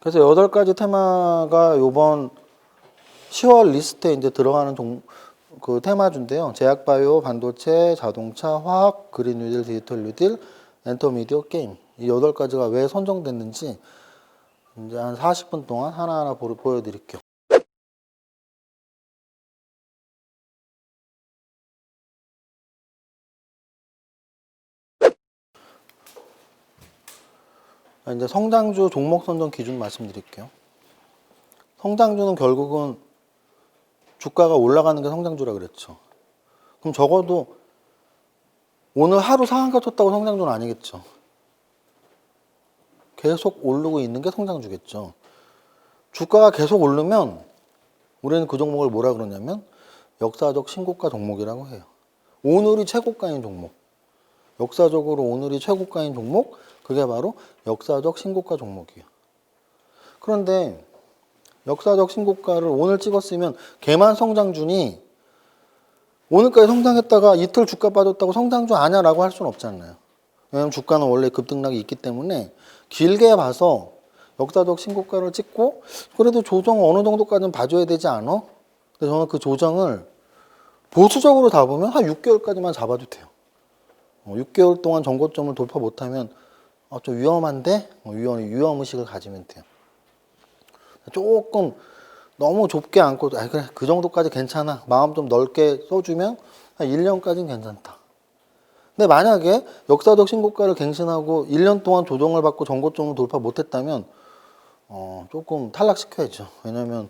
그래서 8가지 테마가 요번 10월 리스트에 이제 들어가는 그 테마주인데요. 제약바이오, 반도체, 자동차, 화학, 그린 뉴딜, 디지털 뉴딜, 엔터미디어, 게임. 이 8가지가 왜 선정됐는지 이제 한 40분 동안 하나하나 보여드릴게요. 이제 성장주 종목 선정 기준 말씀드릴게요. 성장주는 결국은 주가가 올라가는 게 성장주라 그랬죠. 그럼 적어도 오늘 하루 상한가 쳤다고 성장주는 아니겠죠. 계속 오르고 있는 게 성장주겠죠. 주가가 계속 오르면 우리는 그 종목을 뭐라 그러냐면 역사적 신고가 종목이라고 해요. 오늘이 최고가인 종목. 역사적으로 오늘이 최고가인 종목, 그게 바로 역사적 신고가 종목이에요. 그런데 역사적 신고가를 오늘 찍었으면 걔만 성장주니 오늘까지 성장했다가 이틀 주가 빠졌다고 성장주 아냐라고 할 수는 없잖아요. 왜냐하면 주가는 원래 급등락이 있기 때문에 길게 봐서 역사적 신고가를 찍고 그래도 조정 어느 정도까지는 봐줘야 되지 않아? 근데 저는 그 조정을 보수적으로 잡으면 한 6개월까지만 잡아도 돼요. 6개월 동안 전고점을 돌파 못하면 좀 위험한데 위험의식을 가지면 돼요. 조금 너무 좁게 안고 그래 그 정도까지 괜찮아 마음 좀 넓게 써주면 한 1년까지는 괜찮다. 근데 만약에 역사적 신고가를 갱신하고 1년 동안 조정을 받고 전고점을 돌파 못했다면 조금 탈락시켜야죠. 왜냐면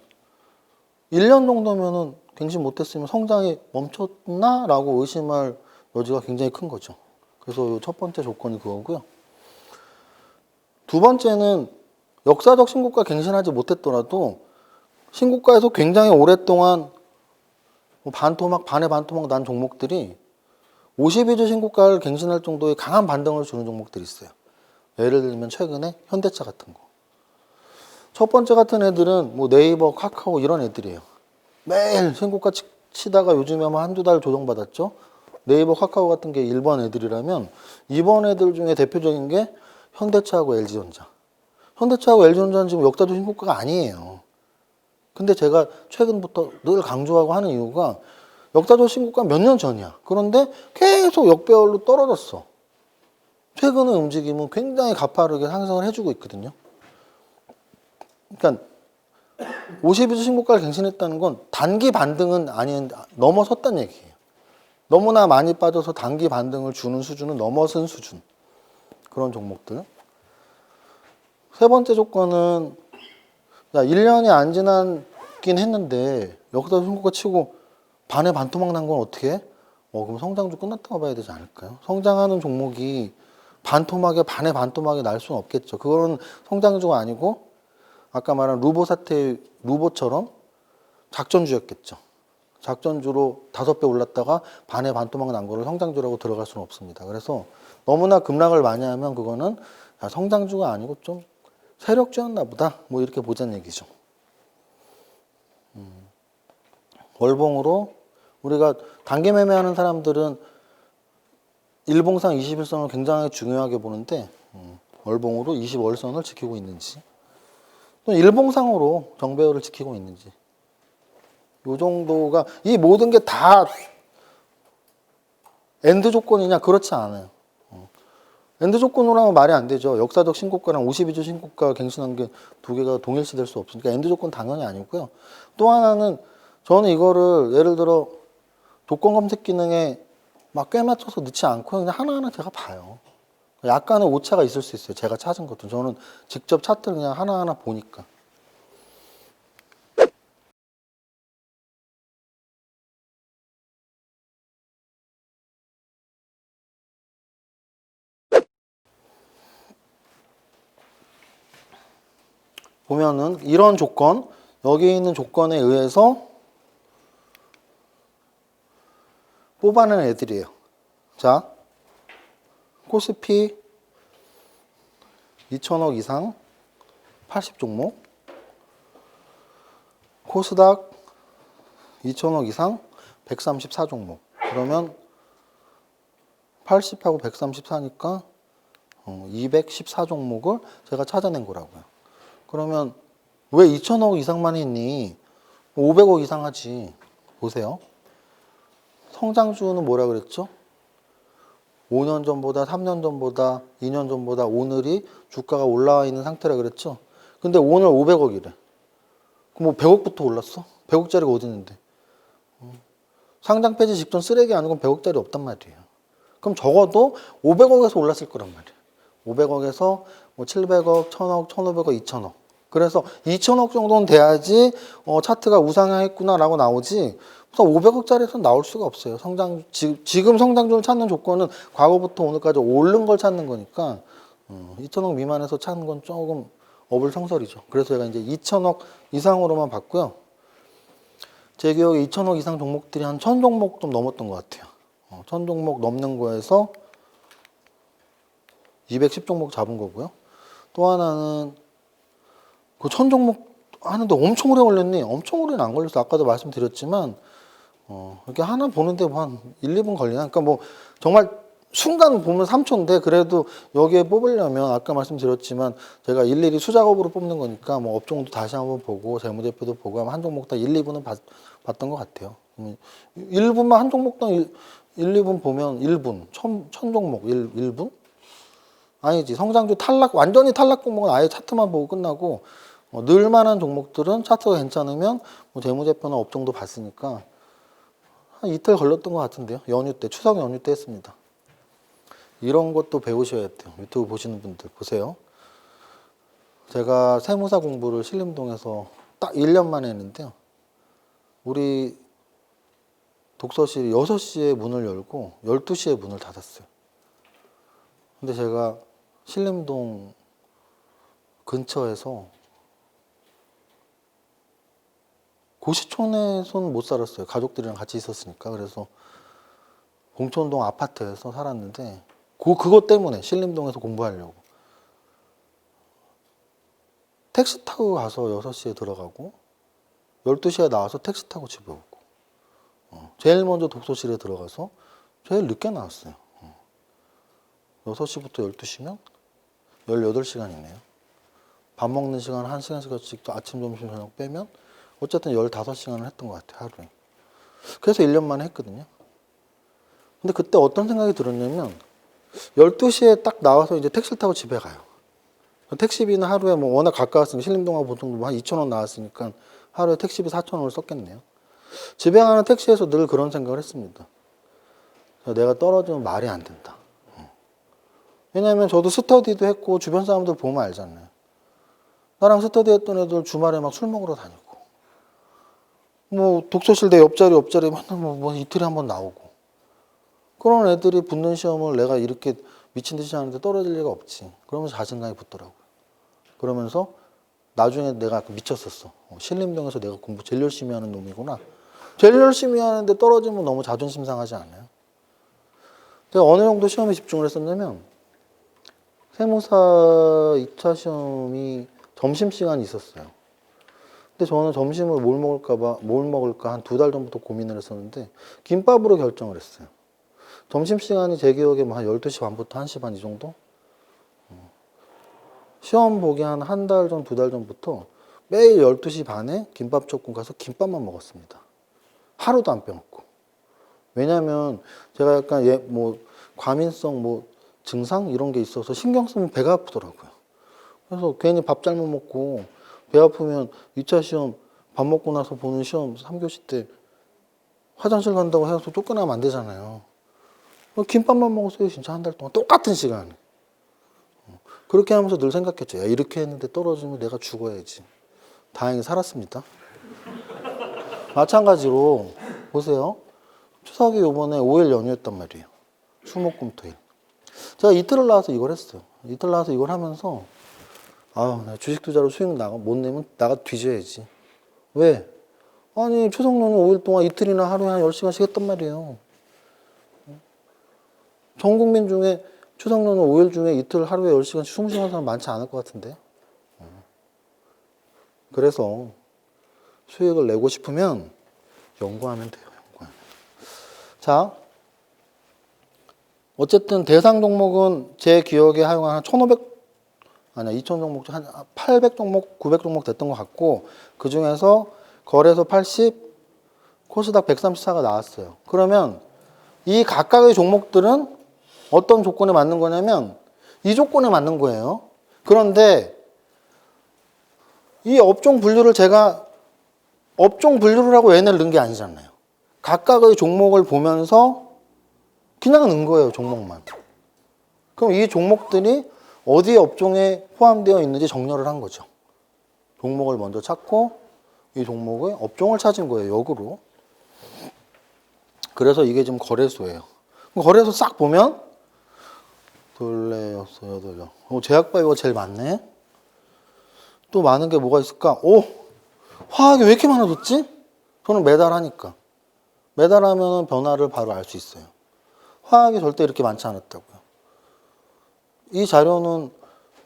1년 정도면은 갱신 못했으면 성장이 멈췄나? 라고 의심할 여지가 굉장히 큰 거죠. 그래서 첫 번째 조건이 그거고요. 두 번째는 역사적 신고가 갱신하지 못했더라도 신고가에서 굉장히 오랫동안 반토막, 반의 반토막 난 종목들이 52주 신고가를 갱신할 정도의 강한 반등을 주는 종목들이 있어요. 예를 들면 최근에 현대차 같은 거. 첫 번째 같은 애들은 뭐 네이버, 카카오 이런 애들이에요. 매일 신고가 치다가 요즘에 한두 달 조정받았죠. 네이버, 카카오 같은 게 1번 애들이라면 2번 애들 중에 대표적인 게 현대차하고 LG전자. 현대차하고 LG전자는 지금 역사적 신고가가 아니에요. 근데 제가 최근부터 늘 강조하고 하는 이유가 역사적 신고가 몇 년 전이야. 그런데 계속 역배열로 떨어졌어. 최근의 움직임은 굉장히 가파르게 상승을 해주고 있거든요. 그러니까 52주 신고가를 갱신했다는 건 단기 반등은 아닌 넘어섰다는 얘기예요. 너무나 많이 빠져서 단기 반등을 주는 수준은 넘어선 수준. 그런 종목들. 세 번째 조건은 1년이 안 지났긴 했는데 역사적 신고가 치고 반에 반토막 난 건 어떻게 해? 그럼 성장주 끝났다고 봐야 되지 않을까요? 성장하는 종목이 반토막에 반에 반토막이 날 수는 없겠죠. 그거는 성장주가 아니고 아까 말한 루보 사태 루보처럼 작전주였겠죠. 작전주로 5배 올랐다가 반에 반토막 난 거를 성장주라고 들어갈 수는 없습니다. 그래서 너무나 급락을 많이 하면 그거는 성장주가 아니고 좀 세력주였나 보다. 뭐 이렇게 보자는 얘기죠. 월봉으로 우리가 단기 매매하는 사람들은 일봉상 21선을 굉장히 중요하게 보는데 월봉으로 20월선을 지키고 있는지 또 일봉상으로 정배열을 지키고 있는지 요 정도가 이 모든 게 다 엔드 조건이냐? 그렇지 않아요. 엔드 조건으로 하면 말이 안 되죠. 역사적 신고가랑 52주 신고가 갱신한 게 두 개가 동일시 될 수 없으니까 엔드 조건 당연히 아니고요. 또 하나는 저는 이거를 예를 들어 조건 검색 기능에 막 꽤 맞춰서 넣지 않고 그냥 하나하나 제가 봐요. 약간의 오차가 있을 수 있어요. 제가 찾은 것도. 저는 직접 차트를 그냥 하나하나 보니까. 보면은 이런 조건, 여기 있는 조건에 의해서 뽑아낸 애들이에요. 자, 코스피 2천억 이상 80종목, 코스닥 2천억 이상 134종목. 그러면 80하고 134니까 214종목을 제가 찾아낸 거라고요. 그러면 왜 2천억 이상만 했니? 500억 이상 하지. 보세요. 성장주는 뭐라 그랬죠? 5년 전보다 3년 전보다 2년 전보다 오늘이 주가가 올라와 있는 상태라 그랬죠? 근데 오늘 500억이래. 그럼 뭐 100억부터 올랐어? 100억짜리가 어디 있는데? 상장 폐지 직전 쓰레기 아니고 100억짜리 없단 말이에요. 그럼 적어도 500억에서 올랐을 거란 말이에요. 500억에서 뭐 700억, 1000억, 1500억, 2000억. 그래서 2000억 정도는 돼야지 차트가 우상향했구나라고 나오지. 우선 500억짜리에서 나올 수가 없어요. 지금 성장률을 찾는 조건은 과거부터 오늘까지 오른 걸 찾는 거니까 2천억 미만에서 찾는 건 조금 어불성설이죠. 그래서 제가 이제 2천억 이상으로만 봤고요. 제 기억에 2천억 이상 종목들이 한 1000종목 좀 넘었던 것 같아요. 1000종목 넘는 거에서 210종목 잡은 거고요. 또 하나는 그 1000종목 하는데 엄청 오래 걸렸니? 엄청 오래는 안 걸렸어. 아까도 말씀드렸지만 이렇게 하나 보는데 뭐 한 1, 2분 걸리나? 그러니까 뭐 정말 순간 보면 3초인데 그래도 여기에 뽑으려면 아까 말씀드렸지만 제가 일일이 수작업으로 뽑는 거니까 뭐 업종도 다시 한번 보고 재무제표도 보고 하면 한 종목 다 1, 2분은 봤던 것 같아요. 1분만 한 종목당 1, 2분 보면 1분, 1000종목 1분? 아니지. 성장주 탈락, 완전히 탈락 종목은 아예 차트만 보고 끝나고 늘만한 종목들은 차트가 괜찮으면 뭐 재무제표나 업종도 봤으니까 한 이틀 걸렸던 것 같은데요. 연휴 때, 추석 연휴 때 했습니다. 이런 것도 배우셔야 돼요. 유튜브 보시는 분들 보세요. 제가 세무사 공부를 신림동에서 딱 1년 만에 했는데요. 우리 독서실이 6시에 문을 열고 12시에 문을 닫았어요. 근데 제가 신림동 근처에서 고시촌에서는 못 살았어요. 가족들이랑 같이 있었으니까. 그래서 봉천동 아파트에서 살았는데 그것 때문에 신림동에서 공부하려고 택시 타고 가서 6시에 들어가고 12시에 나와서 택시 타고 집에 오고 제일 먼저 독서실에 들어가서 제일 늦게 나왔어요. 6시부터 12시면 18시간이네요. 밥 먹는 시간 1시간씩 아침, 점심, 저녁 빼면 어쨌든 15시간을 했던 것 같아요, 하루에. 그래서 1년 만에 했거든요. 근데 그때 어떤 생각이 들었냐면 12시에 딱 나와서 이제 택시를 타고 집에 가요. 택시비는 하루에 뭐 워낙 가까웠으니까 신림동하고 보통 한 2,000원 나왔으니까 하루에 택시비 4,000원을 썼겠네요. 집에 가는 택시에서 늘 그런 생각을 했습니다. 내가 떨어지면 말이 안 된다. 왜냐하면 저도 스터디도 했고 주변 사람들 보면 알잖아요. 나랑 스터디 했던 애들 주말에 막 술 먹으러 다니고 뭐 독서실 내 옆자리 맨날 뭐 이틀에 한 번 나오고 그런 애들이 붙는 시험을 내가 이렇게 미친 듯이 하는데 떨어질 리가 없지. 그러면서 자신감이 붙더라고요. 그러면서 나중에 내가 미쳤었어. 신림동에서 내가 공부 제일 열심히 하는 놈이구나. 제일 열심히 하는데 떨어지면 너무 자존심 상하지 않아요? 제가 어느 정도 시험에 집중을 했었냐면 세무사 2차 시험이 점심시간이 있었어요. 근데 저는 점심을 뭘 먹을까 한 2달 전부터 고민을 했었는데 김밥으로 결정을 했어요. 점심시간이 제 기억에 뭐 한 12시 반부터 1시 반 이 정도? 시험 보기 한 달 전, 2달 전부터 매일 12시 반에 김밥조금 가서 김밥만 먹었습니다. 하루도 안 빼먹고. 왜냐면 제가 약간 과민성 증상 이런 게 있어서 신경 쓰면 배가 아프더라고요. 그래서 괜히 밥 잘못 먹고 배 아프면 2차 시험 밥 먹고 나서 보는 시험 3교시 때 화장실 간다고 해서 쫓겨나면 안 되잖아요. 김밥만 먹었어요. 진짜 한 달 동안 똑같은 시간. 그렇게 하면서 늘 생각했죠. 야, 이렇게 했는데 떨어지면 내가 죽어야지. 다행히 살았습니다. 마찬가지로 보세요. 추석이 요번에 5일 연휴였단 말이에요. 수목금토일. 제가 이틀을 나와서 이걸 했어요. 이틀 나와서 이걸 하면서 내가 주식 투자로 수익 못 내면 나가 뒤져야지. 왜? 아니 추석 연휴 5일 동안 이틀이나 하루에 한 10시간씩 했단 말이에요. 전 국민 중에 추석 연휴 5일 중에 이틀 하루에 10시간씩 숨쉬는 사람 많지 않을 것 같은데. 그래서 수익을 내고 싶으면 연구하면 돼요. 연구하면. 자, 어쨌든 대상 종목은 제 기억에 하여간 한 1,500 아니야, 2천 종목 한 800 종목, 900 종목 됐던 것 같고 그 중에서 거래소 80, 코스닥 134가 나왔어요. 그러면 이 각각의 종목들은 어떤 조건에 맞는 거냐면 이 조건에 맞는 거예요. 그런데 이 업종 분류를 제가 업종 분류를 하고 얘네를 넣은 게 아니잖아요. 각각의 종목을 보면서 그냥 넣은 거예요, 종목만. 그럼 이 종목들이 어디에 업종에 포함되어 있는지 정렬을 한 거죠. 종목을 먼저 찾고 이 종목의 업종을 찾은 거예요, 역으로. 그래서 이게 지금 거래소예요. 거래소 싹 보면 둘레, 여섯, 여덟. 제약바이오가 제일 많네. 또 많은 게 뭐가 있을까? 오, 화학이 왜 이렇게 많아졌지? 저는 매달 하니까. 매달 하면 변화를 바로 알 수 있어요. 화학이 절대 이렇게 많지 않았다고요. 이 자료는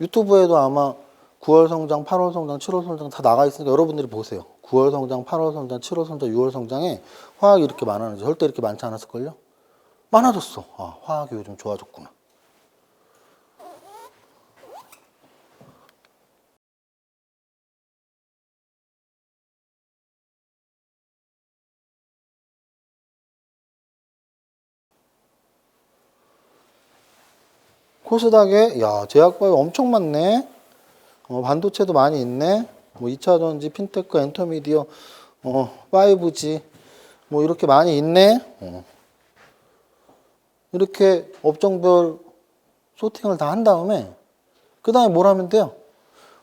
유튜브에도 아마 9월 성장, 8월 성장, 7월 성장 다 나가 있으니까 여러분들이 보세요. 9월 성장, 8월 성장, 7월 성장, 6월 성장에 화학이 이렇게 많았는지 절대 이렇게 많지 않았을걸요? 많아졌어. 아, 화학이 요즘 좋아졌구나. 코스닥에 야 제약바이오 엄청 많네. 반도체도 많이 있네. 뭐 2차전지, 핀테크, 엔터미디어, 5G 뭐 이렇게 많이 있네. 이렇게 업종별 소팅을 다 한 다음에 그 다음에 뭘 하면 돼요?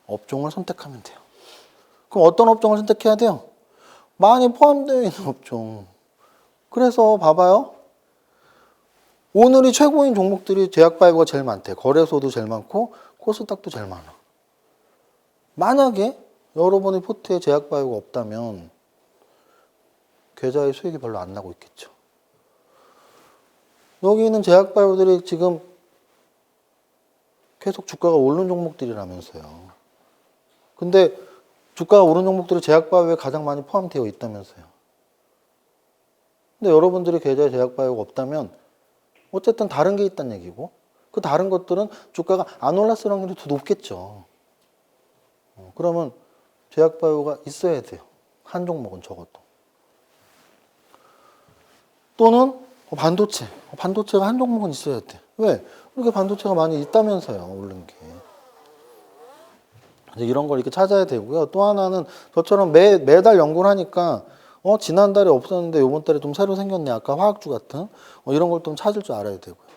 업종을 선택하면 돼요. 그럼 어떤 업종을 선택해야 돼요? 많이 포함되어 있는 업종. 그래서 봐봐요. 오늘이 최고인 종목들이 제약바이오가 제일 많대. 거래소도 제일 많고 코스닥도 제일 많아. 만약에 여러분의 포트에 제약바이오가 없다면 계좌의 수익이 별로 안 나고 있겠죠. 여기 있는 제약바이오들이 지금 계속 주가가 오른 종목들이라면서요. 근데 주가가 오른 종목들이 제약바이오에 가장 많이 포함되어 있다면서요. 근데 여러분들이 계좌에 제약바이오가 없다면 어쨌든 다른 게 있다는 얘기고 그 다른 것들은 주가가 안 올랐을 확률이 더 높겠죠. 그러면 제약바이오가 있어야 돼요. 한 종목은 적어도. 또는 반도체. 반도체가 한 종목은 있어야 돼. 왜? 이렇게 반도체가 많이 있다면서요. 오른 게. 이런 걸 이렇게 찾아야 되고요. 또 하나는 저처럼 매달 연구를 하니까 지난달에 없었는데 이번 달에 좀 새로 생겼네. 아까 화학주 같은 이런 걸 좀 찾을 줄 알아야 되고요.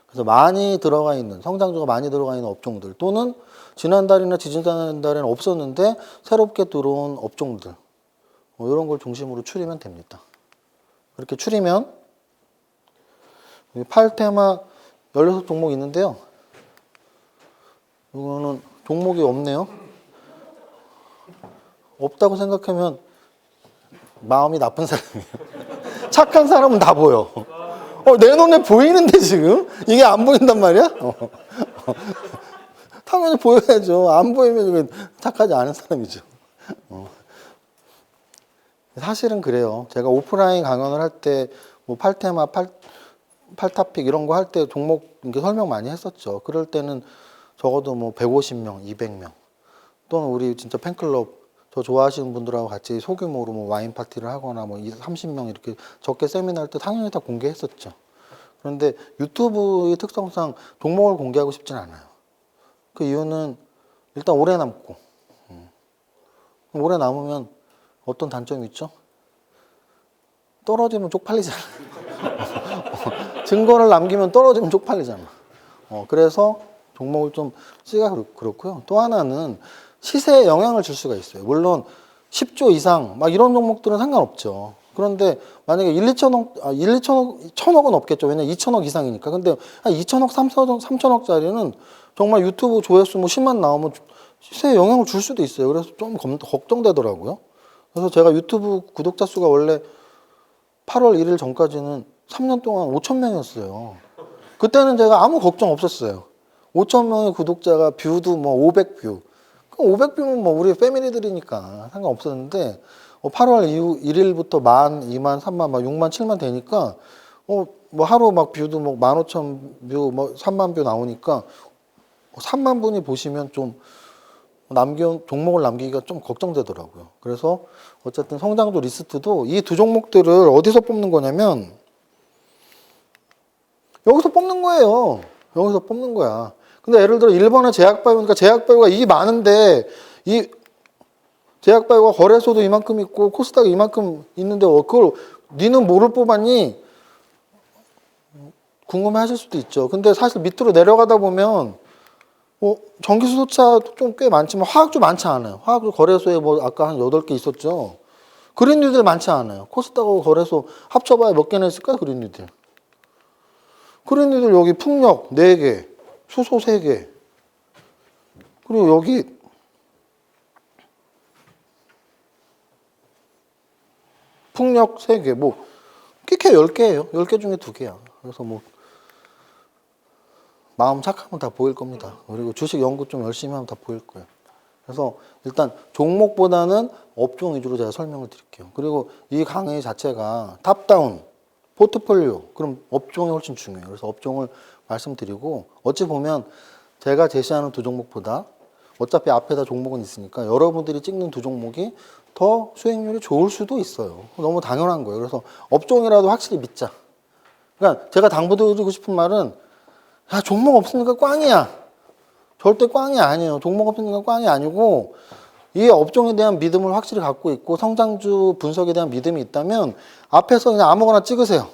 그래서 많이 들어가 있는 성장주가 많이 들어가 있는 업종들 또는 지난달이나 지지난달에는 없었는데 새롭게 들어온 업종들 이런 걸 중심으로 추리면 됩니다. 이렇게 추리면 8테마 16종목 있는데요. 이거는 종목이 없네요. 없다고 생각하면 마음이 나쁜 사람이에요. 착한 사람은 다 보여. 내 눈에 보이는데 지금? 이게 안 보인단 말이야? 당연히 보여야죠. 안 보이면 착하지 않은 사람이죠. 사실은 그래요. 제가 오프라인 강연을 할 때 뭐 8테마, 8타픽 이런 거 할 때 종목 이렇게 설명 많이 했었죠. 그럴 때는 적어도 뭐 150명, 200명 또는 우리 진짜 팬클럽 저 좋아하시는 분들하고 같이 소규모로 뭐 와인 파티를 하거나 뭐 30명 이렇게 적게 세미나 할 때 당연히 다 공개했었죠. 그런데 유튜브의 특성상 종목을 공개하고 싶진 않아요. 그 이유는 일단 오래 남고 오래 남으면 어떤 단점이 있죠? 떨어지면 쪽팔리잖아. 증거를 남기면 떨어지면 쪽팔리잖아. 그래서 종목을 좀 쓰기가 그렇고요. 또 하나는 시세에 영향을 줄 수가 있어요. 물론 10조 이상 막 이런 종목들은 상관없죠. 그런데 만약에 1, 2천억, 1천억은 없겠죠. 왜냐면 2천억 이상이니까. 근데 한 2천억, 3천억짜리는 정말 유튜브 조회수 뭐 10만 나오면 시세에 영향을 줄 수도 있어요. 그래서 좀 걱정되더라고요. 그래서 제가 유튜브 구독자 수가 원래 8월 1일 전까지는 3년 동안 5천 명이었어요. 그때는 제가 아무 걱정 없었어요. 5천 명의 구독자가 뷰도 뭐 500뷰. 500뷰면 뭐 우리 패밀리들이니까 상관없었는데 8월 이후 1일부터 1만, 2만, 3만, 막 6만, 7만 되니까 뭐 하루 막 뷰도 뭐 15,000뷰, 뭐 3만 뷰 나오니까 3만 분이 보시면 좀 종목을 남기기가 좀 걱정되더라고요. 그래서 어쨌든 성장주 리스트도 이 두 종목들을 어디서 뽑는 거냐면 여기서 뽑는 거예요. 여기서 뽑는 거야. 근데 예를 들어 1번은 제약바이오니까 제약바이오가 이 많은데 이 제약바이오가 거래소도 이만큼 있고 코스닥이 이만큼 있는데 그걸 니는 뭐를 뽑았니? 궁금해 하실 수도 있죠. 근데 사실 밑으로 내려가다 보면 전기수소차 좀 꽤 많지만 화학주 많지 않아요. 화학주 거래소에 뭐 아까 한 8개 있었죠. 그린뉴딜 많지 않아요. 코스닥하고 거래소 합쳐봐야 몇 개나 있을까? 그린뉴딜. 그린뉴딜 여기 풍력 4개, 수소 3개. 그리고 여기 풍력 3개. 뭐 끼케 10개예요. 10개 중에 2개야. 그래서 뭐 마음 착하면 다 보일 겁니다. 그리고 주식 연구 좀 열심히 하면 다 보일 거예요. 그래서 일단 종목보다는 업종 위주로 제가 설명을 드릴게요. 그리고 이 강의 자체가 탑다운, 포트폴리오, 그럼 업종이 훨씬 중요해요. 그래서 업종을 말씀드리고 어찌 보면 제가 제시하는 두 종목보다 어차피 앞에다 종목은 있으니까 여러분들이 찍는 두 종목이 더 수익률이 좋을 수도 있어요. 너무 당연한 거예요. 그래서 업종이라도 확실히 믿자. 그러니까 제가 당부드리고 싶은 말은 야, 종목 없으니까 꽝이야. 절대 꽝이 아니에요. 종목 없으니까 꽝이 아니고 이 업종에 대한 믿음을 확실히 갖고 있고 성장주 분석에 대한 믿음이 있다면 앞에서 그냥 아무거나 찍으세요.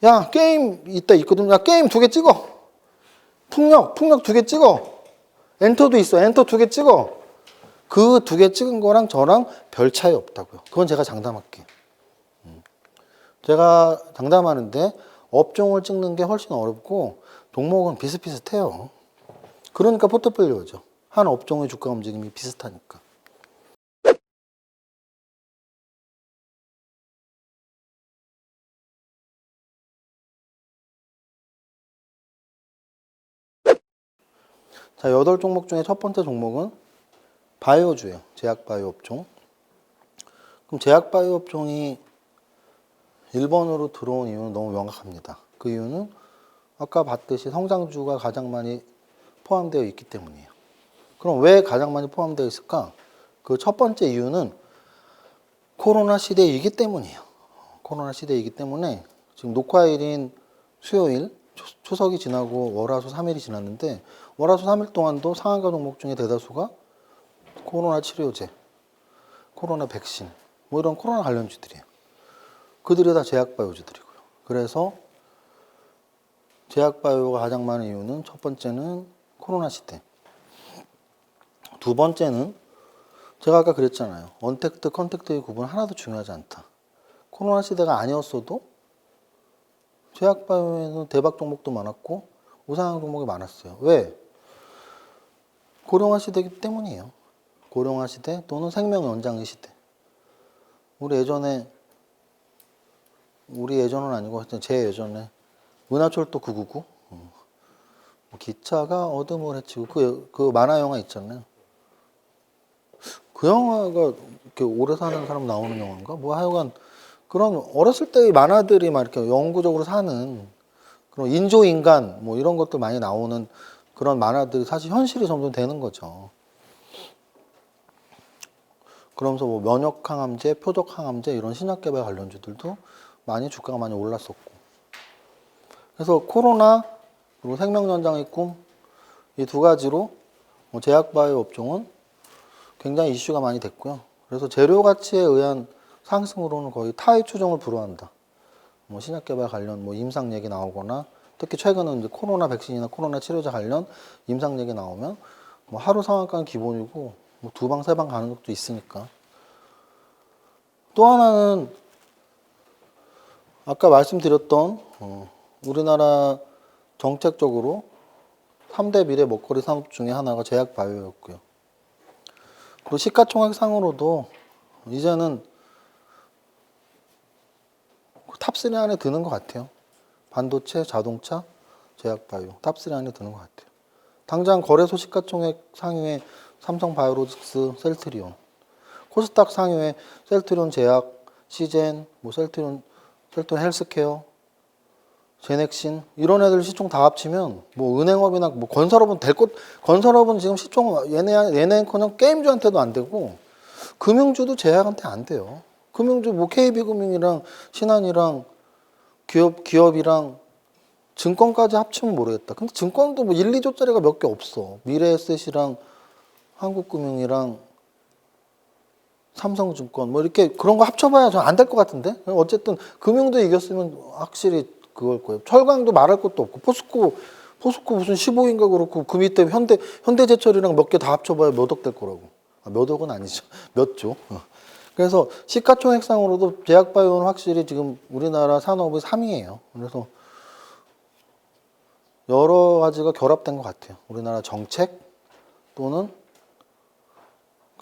야, 게임 있거든요. 야, 게임 2개 찍어. 풍력 2개 찍어. 엔터도 있어. 엔터 2개 찍어. 그 2개 찍은 거랑 저랑 별 차이 없다고요. 그건 제가 장담할게요. 제가 장담하는데 업종을 찍는 게 훨씬 어렵고 종목은 비슷비슷해요. 그러니까 포트폴리오죠. 한 업종의 주가 움직임이 비슷하니까. 자, 8종목 중에 첫 번째 종목은 바이오주예요. 제약바이오 업종. 그럼 제약바이오 업종이 1번으로 들어온 이유는 너무 명확합니다. 그 이유는 아까 봤듯이 성장주가 가장 많이 포함되어 있기 때문이에요. 그럼 왜 가장 많이 포함되어 있을까? 그 첫 번째 이유는 코로나 시대이기 때문이에요. 코로나 시대이기 때문에 지금 녹화일인 수요일, 추석이 지나고 월화수 3일이 지났는데 월화수 3일 동안도 상한가 종목 중에 대다수가 코로나 치료제, 코로나 백신, 뭐 이런 코로나 관련주들이에요. 그들이 다 제약바이오주들이고요. 그래서 제약바이오가 가장 많은 이유는 첫 번째는 코로나 시대. 두 번째는 제가 아까 그랬잖아요. 언택트, 컨택트의 구분 하나도 중요하지 않다. 코로나 시대가 아니었어도 제약바이오에는 대박 종목도 많았고 우상향 종목이 많았어요. 왜? 고령화 시대이기 때문이에요. 고령화 시대 또는 생명 연장의 시대. 우리 예전은 아니고 제 예전에 은하철도 999 기차가 어둠을 헤치고 그 만화 영화 있잖아요. 그 영화가 이렇게 오래 사는 사람 나오는 영화인가? 뭐 하여간 그런 어렸을 때의 만화들이 막 이렇게 영구적으로 사는 그런 인조인간 뭐 이런 것들 많이 나오는 그런 만화들이 사실 현실이 점점 되는 거죠. 그러면서 뭐 면역항암제, 표적항암제 이런 신약개발 관련주들도 많이 주가가 많이 올랐었고. 그래서 코로나 그리고 생명연장의 꿈 이 두 가지로 제약바이오 업종은 굉장히 이슈가 많이 됐고요. 그래서 재료 가치에 의한 상승으로는 거의 타의 추종을 불허한다. 뭐 신약개발 관련 뭐 임상 얘기 나오거나 특히 최근은 이제 코로나 백신이나 코로나 치료제 관련 임상 얘기 나오면 뭐 하루 상한가는 기본이고 뭐 2방, 3방 가는 것도 있으니까. 또 하나는 아까 말씀드렸던 우리나라 정책적으로 3대 미래 먹거리 산업 중에 하나가 제약바이오였고요. 그리고 시가총액상으로도 이제는 탑3 안에 드는 것 같아요. 반도체, 자동차, 제약바이오 탑3 안에 드는 것 같아요. 당장 거래소 시가총액 상위에 삼성바이오로직스, 셀트리온, 코스닥 상위에 셀트리온 제약, 시젠, 뭐 셀트리온 헬스케어, 제넥신 이런 애들 시총 다 합치면 뭐 은행업이나 뭐 건설업은 될 것, 건설업은 지금 시총 얘네커녕 게임주한테도 안 되고 금융주도 제약한테 안 돼요. 금융주 뭐 KB금융이랑 신한이랑 기업이랑 증권까지 합치면 모르겠다. 근데 증권도 뭐 1, 2조짜리가 몇 개 없어. 미래에셋이랑 한국금융이랑 삼성증권 뭐 이렇게 그런 거 합쳐봐야 전 안 될 것 같은데. 어쨌든 금융도 이겼으면 확실히 그걸 거예요. 철강도 말할 것도 없고 포스코 무슨 15인가 그렇고 그 밑에 현대제철이랑 몇 개 다 합쳐봐야 몇 억 될 거라고. 몇 억은 아니죠. 몇 조. 그래서 시가총액상으로도 제약바이오는 확실히 지금 우리나라 산업의 3위예요. 그래서 여러 가지가 결합된 것 같아요. 우리나라 정책 또는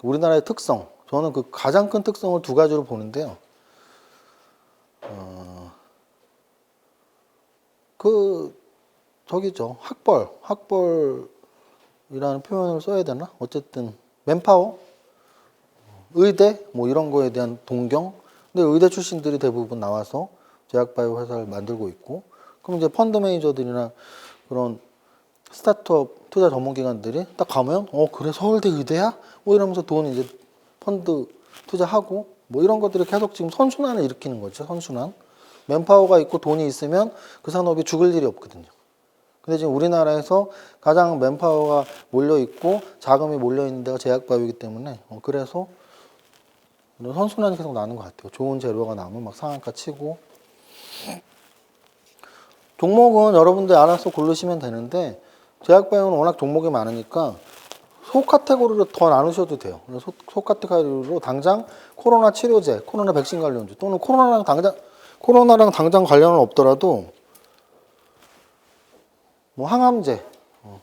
우리나라의 특성. 저는 그 가장 큰 특성을 두 가지로 보는데요. 저기죠. 학벌이라는 표현을 써야 되나? 어쨌든 맨파워, 의대 뭐 이런 거에 대한 동경. 근데 의대 출신들이 대부분 나와서 제약바이오 회사를 만들고 있고, 그럼 이제 펀드 매니저들이나 그런 스타트업 투자 전문기관들이 딱 가면 그래 서울대 의대야? 뭐 이러면서 돈 이제 펀드 투자하고 뭐 이런 것들이 계속 지금 선순환을 일으키는 거죠. 선순환. 맨파워가 있고 돈이 있으면 그 산업이 죽을 일이 없거든요. 근데 지금 우리나라에서 가장 맨파워가 몰려 있고 자금이 몰려 있는 데가 제약바이오이기 때문에 그래서 이런 선순환이 계속 나는 것 같아요. 좋은 재료가 나오면 막 상한가 치고. 종목은 여러분들 알아서 고르시면 되는데 제약바이오는 워낙 종목이 많으니까 소카테고리로 더 나누셔도 돼요. 소카테고리로 당장 코로나 치료제, 코로나 백신 관련주 또는 코로나랑 당장 관련은 없더라도 뭐 항암제,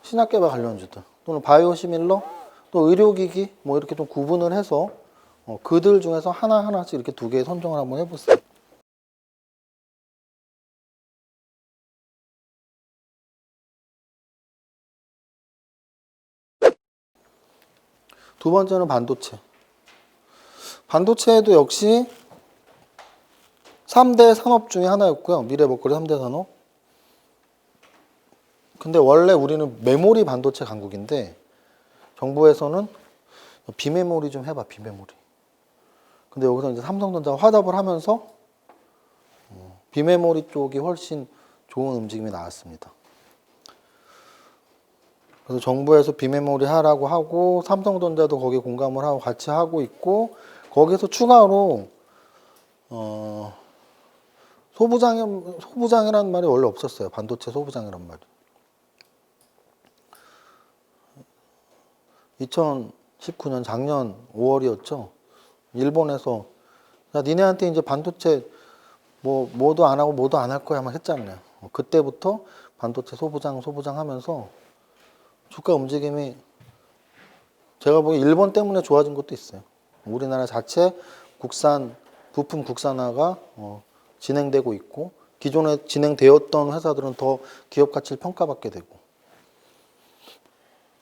신약개발 관련주들 또는 바이오시밀러 또 의료기기 뭐 이렇게 좀 구분을 해서 그들 중에서 하나씩 이렇게 두 개 선정을 한번 해보세요. 두 번째는 반도체. 반도체도 역시 3대 산업 중에 하나였고요. 미래 먹거리 3대 산업. 근데 원래 우리는 메모리 반도체 강국인데 정부에서는 비메모리 좀 해봐, 비메모리. 근데 여기서 이제 삼성전자가 화답을 하면서 비메모리 쪽이 훨씬 좋은 움직임이 나왔습니다. 그래서 정부에서 비메모리 하라고 하고 삼성전자도 거기에 공감을 하고 같이 하고 있고 거기서 추가로 소부장이라는 말이 원래 없었어요. 반도체 소부장이란 말이. 2019년 작년 5월이었죠. 일본에서 야 니네한테 이제 반도체 뭐도 안 하고 뭐도 안 할 거야만 했잖아요. 그때부터 반도체 소부장 하면서 주가 움직임이 제가 보기엔 일본 때문에 좋아진 것도 있어요. 우리나라 자체 부품 국산화가 진행되고 있고 기존에 진행되었던 회사들은 더 기업 가치를 평가받게 되고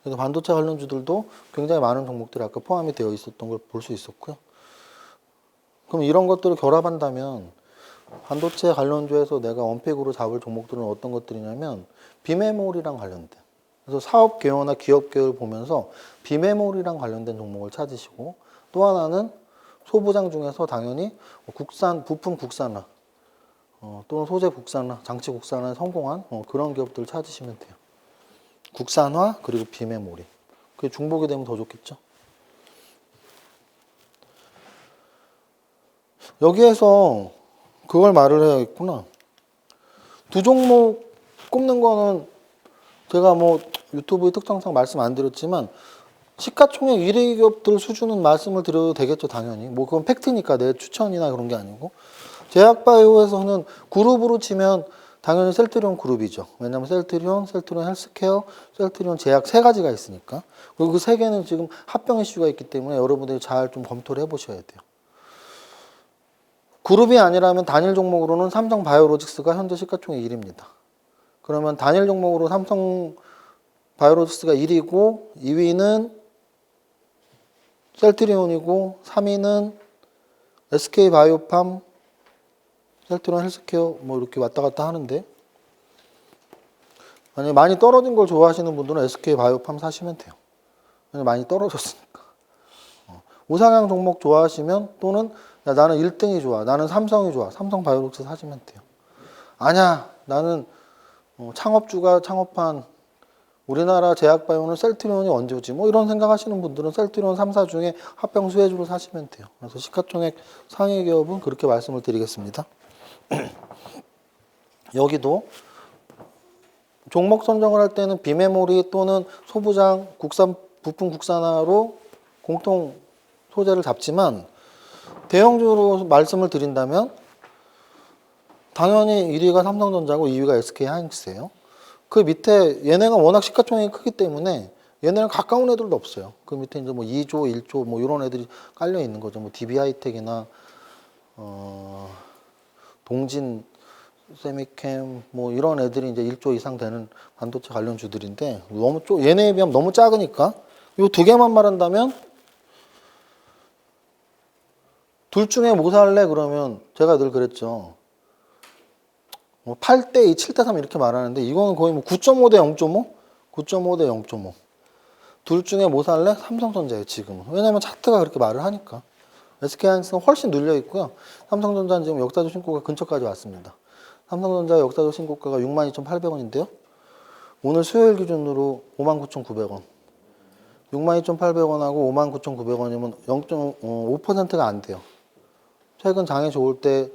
그래서 반도체 관련주들도 굉장히 많은 종목들이 아까 포함이 되어 있었던 걸 볼 수 있었고요. 그럼 이런 것들을 결합한다면 반도체 관련주에서 내가 원픽으로 잡을 종목들은 어떤 것들이냐면 비메모리랑 관련된 그래서 사업 개요나 기업 개요를 보면서 비메모리랑 관련된 종목을 찾으시고 또 하나는 소부장 중에서 당연히 부품 국산화 또는 소재 국산화, 장치 국산화에 성공한 그런 기업들을 찾으시면 돼요. 국산화 그리고 비메모리. 그게 중복이 되면 더 좋겠죠. 여기에서 그걸 말을 해야겠구나. 두 종목 꼽는 거는 제가 뭐 유튜브의 특성상 말씀 안 드렸지만 시가총액 1위 기업들 수준은 말씀을 드려도 되겠죠, 당연히. 뭐 그건 팩트니까 내 추천이나 그런 게 아니고. 제약바이오에서는 그룹으로 치면 당연히 셀트리온 그룹이죠. 왜냐하면 셀트리온 헬스케어, 셀트리온 제약 세 가지가 있으니까. 그리고 그 세 개는 지금 합병 이슈가 있기 때문에 여러분들이 잘 좀 검토를 해보셔야 돼요. 그룹이 아니라면 단일 종목으로는 삼성 바이오로직스가 현재 시가총액 1위입니다. 그러면 단일 종목으로 삼성 바이오로직스가 1위고 2위는 셀트리온이고 3위는 SK 바이오팜, 셀트리온 헬스케어 뭐 이렇게 왔다 갔다 하는데 만약에 많이 떨어진 걸 좋아하시는 분들은 SK 바이오팜 사시면 돼요. 많이 떨어졌으니까. 우상향 종목 좋아하시면 또는 야, 나는 1등이 좋아. 나는 삼성이 좋아. 삼성 바이오록스 사시면 돼요. 아니야. 나는 창업주가 창업한 우리나라 제약바이오는 셀트리온이 원조지. 뭐 이런 생각하시는 분들은 셀트리온 3사 중에 합병 수혜주를 사시면 돼요. 그래서 시가총액 상위 기업은 그렇게 말씀을 드리겠습니다. 여기도 종목 선정을 할 때는 비메모리 또는 소부장, 국산 부품 국산화로 공통 소재를 잡지만 대형주로 말씀을 드린다면 당연히 1위가 삼성전자고 2위가 SK하이닉스예요. 그 밑에 얘네가 워낙 시가총액이 크기 때문에 얘네는 가까운 애들도 없어요. 그 밑에 이제 뭐 2조, 1조 뭐 이런 애들이 깔려 있는 거죠. 뭐 DB하이텍이나 동진 세미캠 뭐 이런 애들이 이제 1조 이상 되는 반도체 관련주들인데 너무 얘네에 비하면 너무 작으니까 이 두 개만 말한다면 둘 중에 뭐 살래 그러면 제가 늘 그랬죠. 뭐 8대2, 7대3 이렇게 말하는데 이거는 거의 뭐 9.5대 0.5? 9.5대 0.5. 둘 중에 뭐 살래? 삼성전자예요, 지금은. 왜냐면 차트가 그렇게 말을 하니까. SK하이닉스는 훨씬 눌려 있고요. 삼성전자는 지금 역사적 신고가 근처까지 왔습니다. 삼성전자 역사적 신고가가 62,800원인데요. 오늘 수요일 기준으로 59,900원. 62,800원하고 59,900원이면 0.5%가 안 돼요. 최근 장이 좋을 때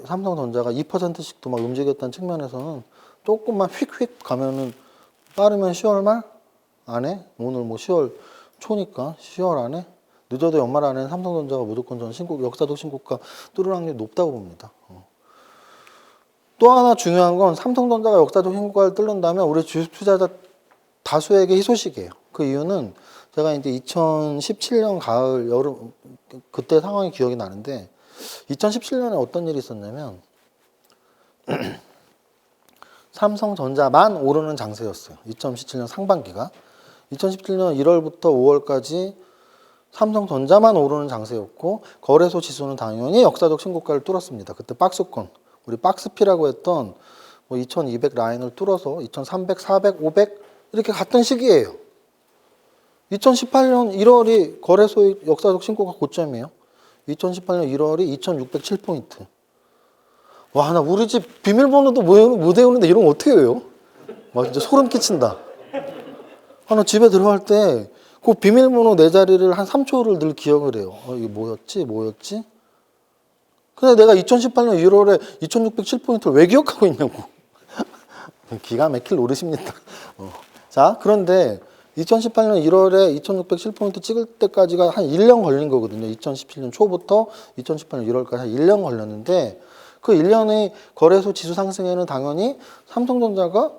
삼성전자가 2%씩도 막 움직였다는 측면에서는 조금만 휙휙 가면은 빠르면 10월 말 안에 오늘 뭐 10월 초니까 10월 안에 늦어도 연말 안에 삼성전자가 무조건 저는 역사적 신고가 뚫을 확률이 높다고 봅니다. 또 하나 중요한 건 삼성전자가 역사적 신고가를 뚫는다면 우리 주식 투자자 다수에게 희소식이에요. 그 이유는 제가 이제 2017년 가을 여름 그때 상황이 기억이 나는데 2017년에 어떤 일이 있었냐면 삼성전자만 오르는 장세였어요. 2017년 상반기가. 2017년 1월부터 5월까지 삼성전자만 오르는 장세였고 거래소 지수는 당연히 역사적 신고가를 뚫었습니다. 그때 박스권, 우리 박스피라고 했던 뭐 2200 라인을 뚫어서 2300, 400, 500 이렇게 갔던 시기예요. 2018년 1월이 거래소의 역사적 신고가 고점이에요. 2018년 1월이 2607포인트. 와, 나 우리 집 비밀번호도 못 외우는데 이런 거 어떻게 외워? 와, 진짜 소름 끼친다. 나 집에 들어갈 때 그 비밀번호 네 자리를 한 3초를 늘 기억을 해요. 이게 뭐였지? 근데 내가 2018년 1월에 2607포인트를 왜 기억하고 있냐고. 기가 막힐 노릇입니다. 자, 그런데 2018년 1월에 2607포인트 찍을 때까지가 한 1년 걸린 거거든요. 2017년 초부터 2018년 1월까지 한 1년 걸렸는데 그 1년의 거래소 지수 상승에는 당연히 삼성전자가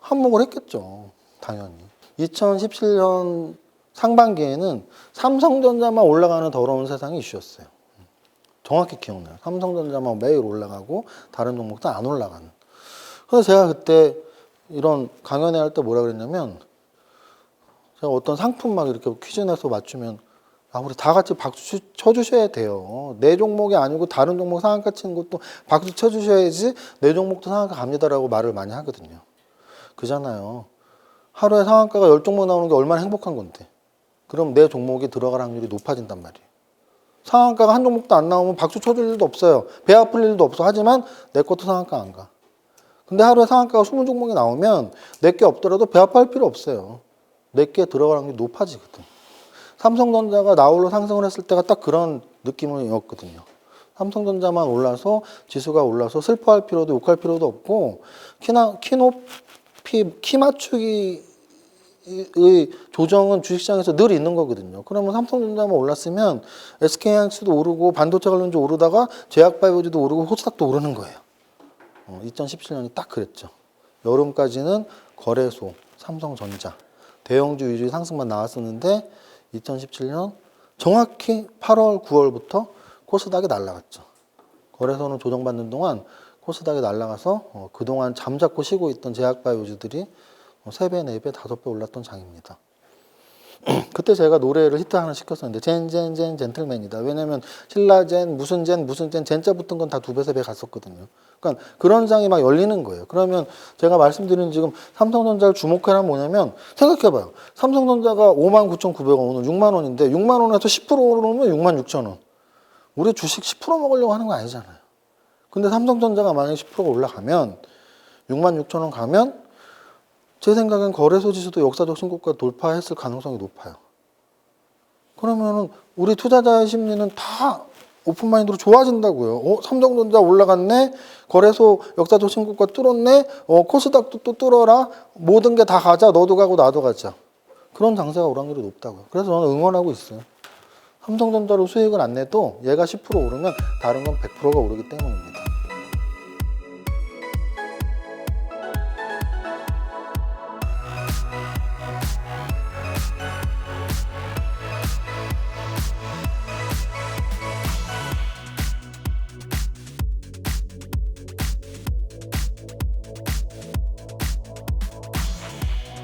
한몫을 했겠죠. 당연히. 2017년 상반기에는 삼성전자만 올라가는 더러운 세상이 이슈였어요. 정확히 기억나요. 삼성전자만 매일 올라가고 다른 종목도 안 올라가는. 그래서 제가 그때 이런 강연회 할 때 뭐라 그랬냐면 제가 어떤 상품 막 이렇게 퀴즈 내서 맞추면 우리 다 같이 박수 쳐주셔야 돼요. 내 종목이 아니고 다른 종목 상한가 치는 것도 박수 쳐주셔야지 내 종목도 상한가 갑니다라고 말을 많이 하거든요. 그잖아요. 하루에 상한가가 10종목 나오는 게 얼마나 행복한 건데. 그럼 내 종목이 들어갈 확률이 높아진단 말이에요. 상한가가 한 종목도 안 나오면 박수 쳐줄 일도 없어요. 배 아플 일도 없어. 하지만 내 것도 상한가 안 가. 근데 하루에 상한가가 20종목이 나오면 내게 없더라도 배 아파할 필요 없어요. 내게 들어갈 확률이 높아지거든. 삼성전자가 나홀로 상승을 했을 때가 딱 그런 느낌이었거든요. 삼성전자만 올라서 지수가 올라서 슬퍼할 필요도 욕할 필요도 없고 키 맞추기의 조정은 주식시장에서 늘 있는 거거든요. 그러면 삼성전자만 올랐으면 SK하이닉스도 오르고 반도체 관련주 오르다가 제약바이오주도 오르고 호스닥도 오르는 거예요. 2017년이 딱 그랬죠. 여름까지는 거래소, 삼성전자, 대형주 위주의 상승만 나왔었는데 2017년 정확히 8월, 9월부터 코스닥이 날아갔죠. 거래소는 조정받는 동안 코스닥이 날아가서 그동안 잠자코 쉬고 있던 제약바이오주들이 3배, 4배, 5배 올랐던 장입니다. 그때 제가 노래를 히트 하나 시켰었는데 젠젠젠 젠틀맨이다. 왜냐면 신라젠 무슨 젠 무슨 젠 젠자 붙은 건 다 2배 3배 갔었거든요. 그러니까 그런 장이 막 열리는 거예요. 그러면 제가 말씀드린 지금 삼성전자를 주목해라 뭐냐면 생각해봐요. 삼성전자가 59,900원 오늘 6만 원인데 6만 원에서 10% 오르면 66,000원. 우리 주식 10% 먹으려고 하는 거 아니잖아요. 근데 삼성전자가 만약에 10%가 올라가면 66,000원 가면 제 생각엔 거래소 지수도 역사적 신고가 돌파했을 가능성이 높아요. 그러면은 우리 투자자의 심리는 다 오픈마인드로 좋아진다고요. 삼성전자 올라갔네. 거래소 역사적 신고가 뚫었네. 코스닥도 또 뚫어라. 모든 게 다 가자. 너도 가고 나도 가자. 그런 장세가 오를 확률이 높다고요. 그래서 저는 응원하고 있어요. 삼성전자로 수익을 안 내도 얘가 10% 오르면 다른 건 100%가 오르기 때문입니다.